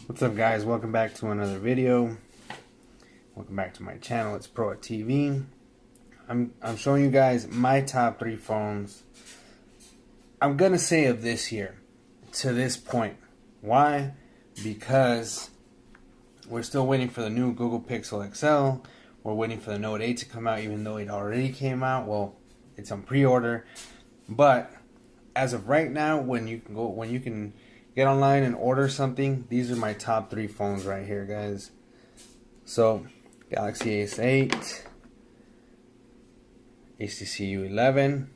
What's up, guys? Welcome back to another video. Welcome back to my channel. It's PROA TV. I'm showing you guys my top 3 phones. I'm gonna say of this year to this point. Why? Because we're still waiting for the new Google Pixel XL. We're waiting for the Note 8 to come out, even though it already came out. Well, it's on pre-order. But as of right now, when you can get online and order something, these are my top 3 phones right here, guys. So, Galaxy S8, HTC U11,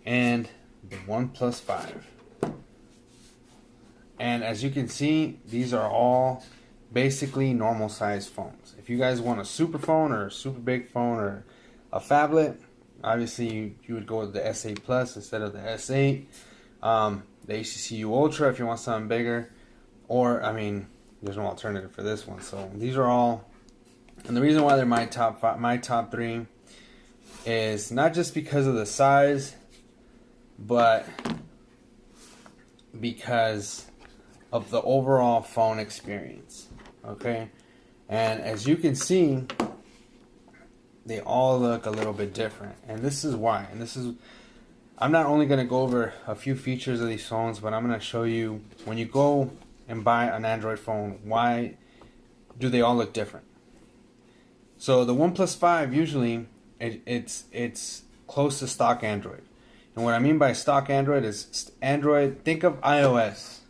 and the OnePlus 5. And as you can see, these are all basically normal sized phones. If you guys want a super phone or a super big phone or a phablet, obviously you would go with the S8 Plus instead of the S8. The HTC U Ultra if you want something bigger, or I mean, there's no alternative for this one. So these are all, and the reason why they're my top 3 is not just because of the size, but because of the overall phone experience. Okay, and as you can see, they all look a little bit different, and this is why. And this is, I'm not only going to go over a few features of these phones, but I'm going to show you when you go and buy an Android phone, why do they all look different. So the OnePlus 5, usually it's close to stock Android. And what I mean by stock Android is Android, think of iOS.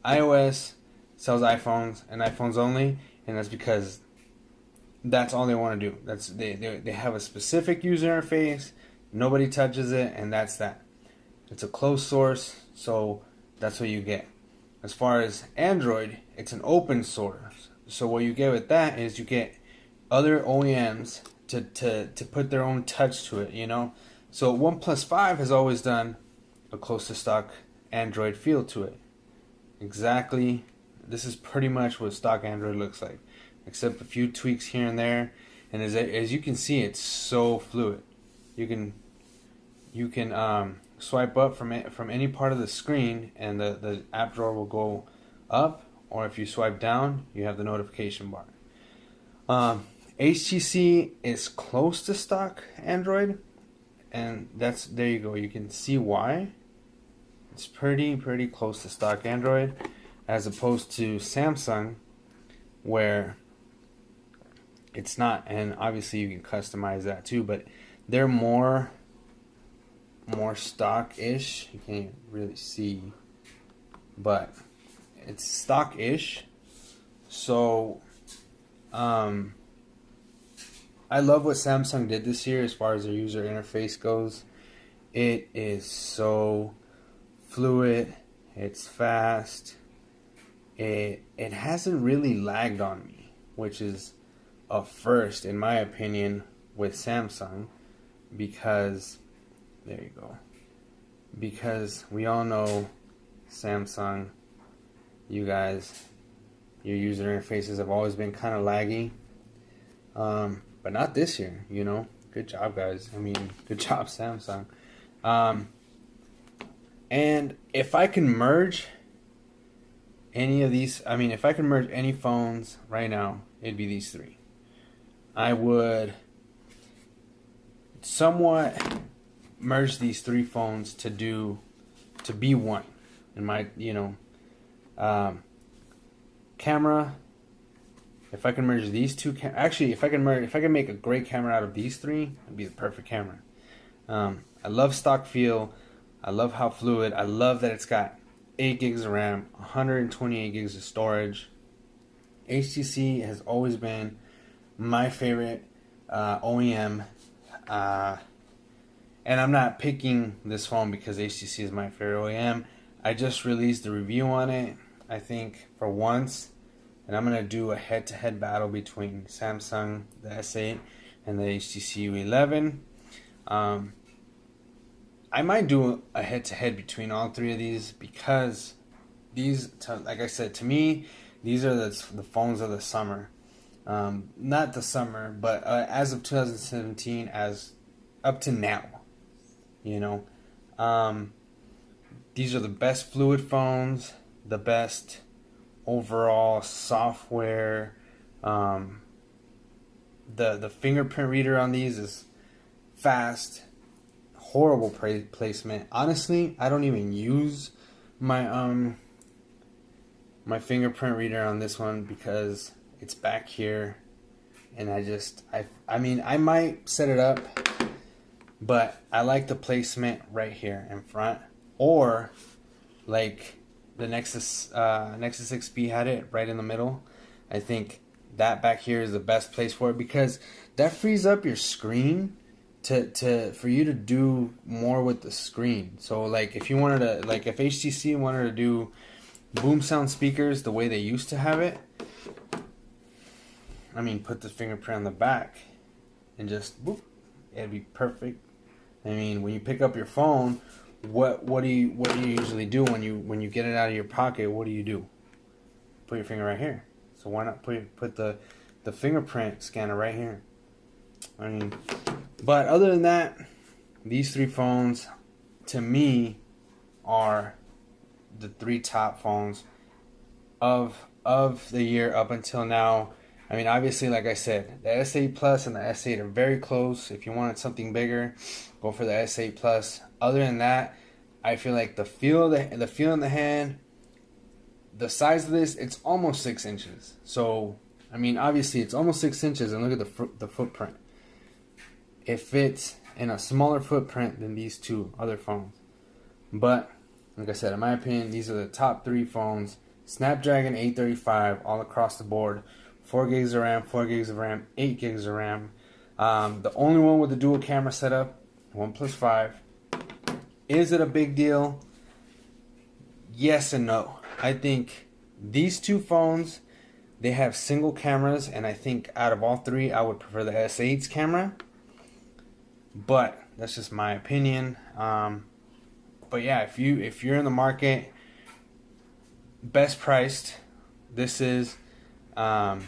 iOS sells iPhones and iPhones only, and that's because that's all they want to do. That's they have a specific user interface. Nobody touches it, and that's that. It's a closed source, so that's what you get. As far as Android, it's an open source. So what you get with that is you get other OEMs to put their own touch to it, you know? So OnePlus 5 has always done a close to stock Android feel to it. Exactly. This is pretty much what stock Android looks like, except a few tweaks here and there. And as you can see, it's so fluid. You can swipe up from any part of the screen, and the app drawer will go up, or if you swipe down, you have the notification bar. HTC is close to stock Android, and there you go. You can see why. It's pretty close to stock Android, as opposed to Samsung, where it's not. And obviously you can customize that too, but they're more stock-ish. You can't really see, but it's stock-ish. So I love what Samsung did this year as far as their user interface goes. It is so fluid, it's fast, it hasn't really lagged on me, which is a first in my opinion with Samsung, because there you go. Because we all know Samsung, you guys, your user interfaces have always been kind of laggy. But not this year, you know. Good job, guys. I mean, good job, Samsung. And if I can merge any of these, I mean, if I can merge any phones right now, it'd be these 3. I would somewhat merge these 3 phones to be one. In my, camera. If I can merge these 2, actually, if I can make a great camera out of these 3, it'd be the perfect camera. I love stock feel. I love how fluid. I love that it's got 8 gigs of RAM, 128 gigs of storage. HTC has always been my favorite OEM. And I'm not picking this phone because HTC is my favorite OEM. I just released the review on it, I think, for once. And I'm going to do a head-to-head battle between Samsung, the S8, and the HTC U11. I might do a head-to-head between all 3 of these, because these, like I said, to me, these are the phones of the summer. Not the summer, but as of 2017, as up to now, you know. These are the best fluid phones, the best overall software. The fingerprint reader on these is fast. Horrible placement. Honestly, I don't even use my my fingerprint reader on this one because it's back here, and I mean, I might set it up, but I like the placement right here in front, or like the Nexus XP had it right in the middle. I think that back here is the best place for it because that frees up your screen for you to do more with the screen. So like if you wanted to, like if HTC wanted to do boom sound speakers the way they used to have it, I mean, put the fingerprint on the back and just boop, it'd be perfect. I mean, when you pick up your phone, what do you usually do when you get it out of your pocket? What do? Put your finger right here. So why not put the fingerprint scanner right here? I mean, but other than that, these three phones to me are the three top phones of the year up until now. I mean, obviously, like I said, the S8 Plus and the S8 are very close. If you wanted something bigger, go for the S8 Plus. Other than that, I feel like the feel in the hand, the size of this, it's almost 6 inches. So, I mean, obviously, it's almost 6 inches, and look at the footprint. It fits in a smaller footprint than these two other phones. But, like I said, in my opinion, these are the top three phones. Snapdragon 835 all across the board. 4 gigs of RAM, 4 gigs of RAM, 8 gigs of RAM. The only one with the dual camera setup, OnePlus 5. Is it a big deal? Yes and no. I think these two phones, they have single cameras, and I think out of all three, I would prefer the S8's camera. But that's just my opinion. But yeah, if you're in the market, best priced, this is $500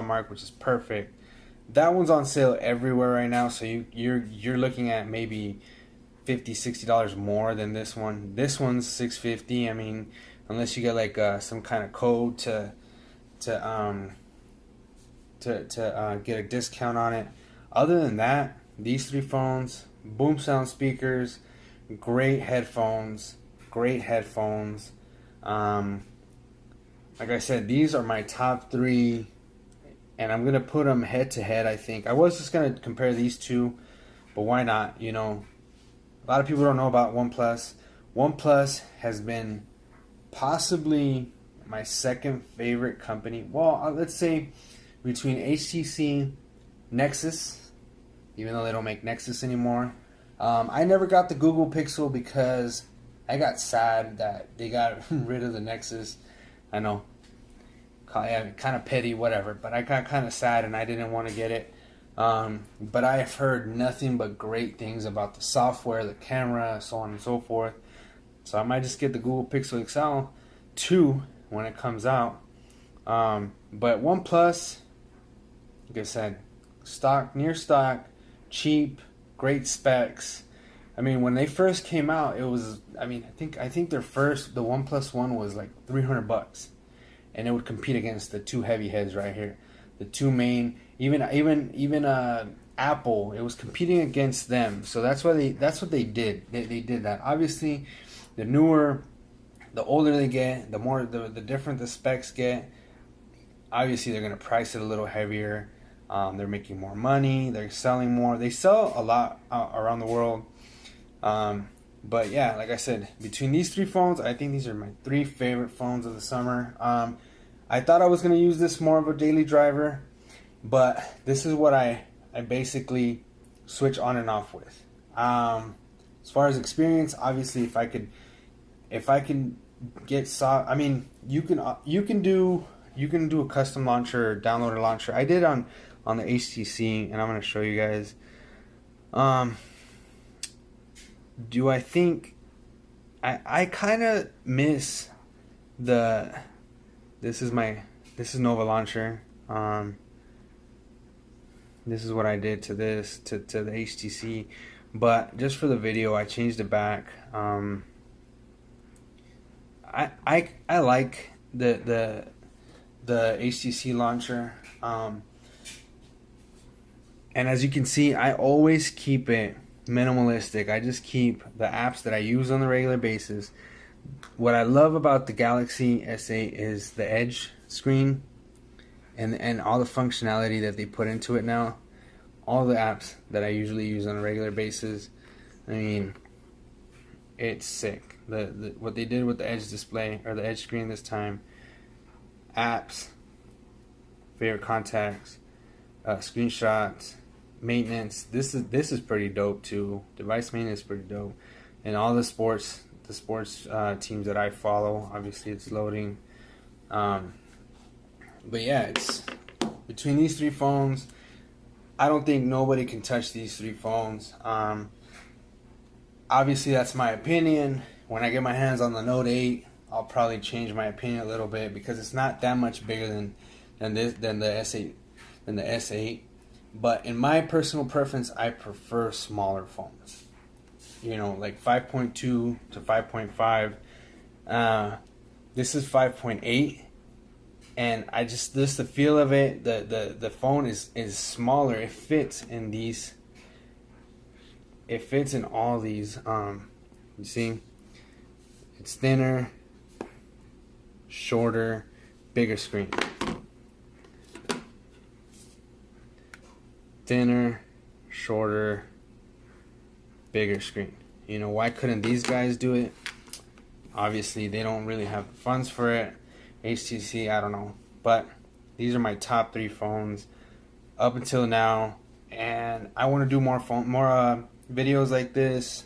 mark, which is perfect. That one's on sale everywhere right now, so you're looking at maybe $50-$60 more than this one. This one's $650. I mean, unless you get like some kind of code to get a discount on it. Other than that, these three phones, boom sound speakers, great headphones. Like I said, these are my top three, and I'm gonna put them head to head. I think I was just gonna compare these two, but why not? You know, a lot of people don't know about OnePlus. OnePlus has been possibly my second favorite company. Well, let's say between HTC, Nexus, even though they don't make Nexus anymore. I never got the Google Pixel because I got sad that they got rid of the Nexus. I know, kind of petty, whatever, but I got kind of sad and I didn't want to get it. But I have heard nothing but great things about the software, the camera, so on and so forth. So I might just get the Google Pixel XL 2 when it comes out. But OnePlus, like I said, near stock, cheap, great specs. I mean, when they first came out, it was, I think the OnePlus One was like $300, and it would compete against the two heavy heads right here, the two main, even Apple. It was competing against them, so that's what they did. They did that. Obviously, the older they get, the different the specs get. Obviously, they're gonna price it a little heavier. They're making more money. They're selling more. They sell a lot around the world. But yeah, like I said, between these three phones, I think these are my three favorite phones of the summer. I thought I was going to use this more of a daily driver, but this is what I basically switch on and off with. As far as experience, obviously, if I can get I mean, you can do a custom launcher or downloader launcher. I did on the HTC, and I'm going to show you guys. Do I think I kind of miss this is Nova Launcher. This is what I did to the HTC, but just for the video I changed it back. I like the HTC launcher, and as you can see, I always keep it minimalistic. I just keep the apps that I use on a regular basis. What I love about the Galaxy S8 is the Edge screen and all the functionality that they put into it now. All the apps that I usually use on a regular basis. I mean, it's sick. What they did with the Edge display or the Edge screen this time. Apps, favorite contacts, screenshots, maintenance. This is pretty dope too. Device maintenance is pretty dope, and all the sports teams that I follow. Obviously, it's loading. But yeah, it's between these three phones. I don't think nobody can touch these three phones. Obviously, that's my opinion. When I get my hands on the Note 8, I'll probably change my opinion a little bit because it's not that much bigger than the S8. But in my personal preference, I prefer smaller phones. You know, like 5.2 to 5.5. This is 5.8. And I just the feel of it, the phone is smaller. It fits in these. It fits in all these. You see, it's thinner, shorter, bigger screen. Thinner, shorter, bigger screen. You know, why couldn't these guys do it? Obviously, they don't really have the funds for it. HTC, I don't know, but these are my top 3 phones up until now, and I want to do more videos like this.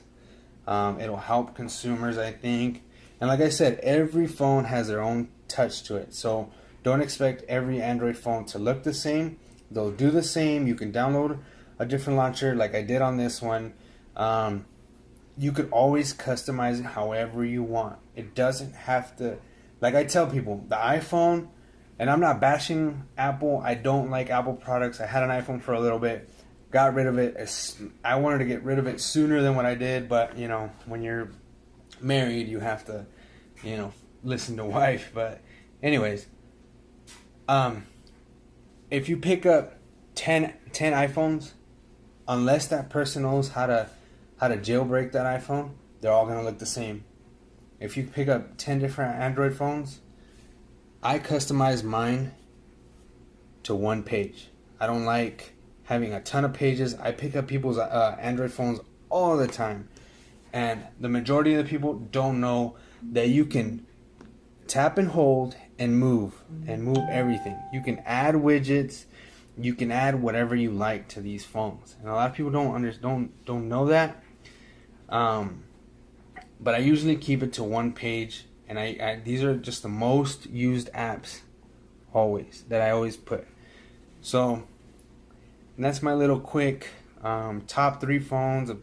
It'll help consumers, I think, and like I said, every phone has their own touch to it, so don't expect every Android phone to look the same. They'll do the same. You can download a different launcher like I did on this one. You could always customize it however you want. It doesn't have to. Like I tell people, the iPhone, and I'm not bashing Apple. I don't like Apple products. I had an iPhone for a little bit, got rid of it. I wanted to get rid of it sooner than what I did, but you know, when you're married, you have to, you know, listen to wife. But anyways, if you pick up 10 iPhones, unless that person knows how to jailbreak that iPhone, they're all gonna look the same. If you pick up 10 different Android phones, I customize mine to one page. I don't like having a ton of pages. I pick up people's Android phones all the time. And the majority of the people don't know that you can tap and hold and move everything. You can add widgets. You can add whatever you like to these phones. And a lot of people don't know that. But I usually keep it to one page, and I these are just the most used apps always that I always put. So that's my little quick top 3 phones of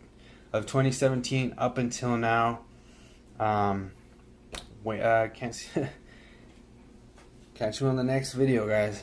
2017 up until now. Can't see. Catch you on the next video, guys.